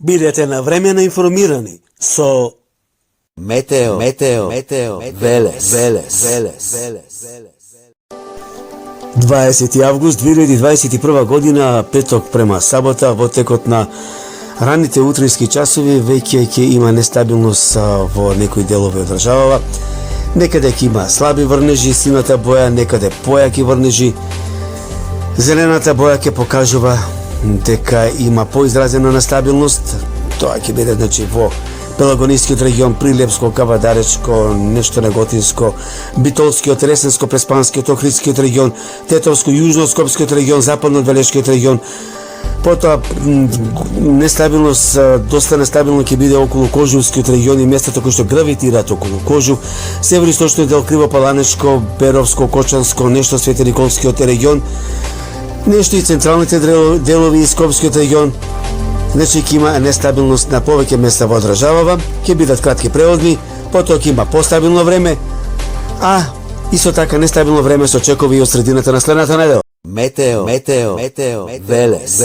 Бидете навремено информирани со Метео Велес. 20 август 2021 година, петок према сабота, во текот на раните утрески часови веќе ќе има нестабилност во некои делови од државава. Некаде ќе има слаби врнежи, сината боја, некаде појаки врнежи. Зелената боја ќе покажува дека има поизразена нестабилност. Тоа ќе биде во Пелагонискиот регион, Прилепско, Кавадаречко, нешто Неготинско, Битолскиот, Ресенско, Преспанскиот, Охридскиот регион, Тетовско, Јужно-Скопскиот регион, Западно-Велешкиот регион. Потоа нестабилност, доста нестабилно ќе биде околу Кожувскиот регион и местата кои што гравитираат околу Кожув, североисточниот дел Кривопаланечко, Беровско, Кочанско, нешто Свети Николскиот регион, нешто и централните делови и Скопскиот регион. Значи ќе има нестабилност на повеќе места во државава, ќе бидат кратки превозни, потоа ќе има постабилно време, а исто така нестабилно време се очекува и од средината на следната недела. Метео Велес.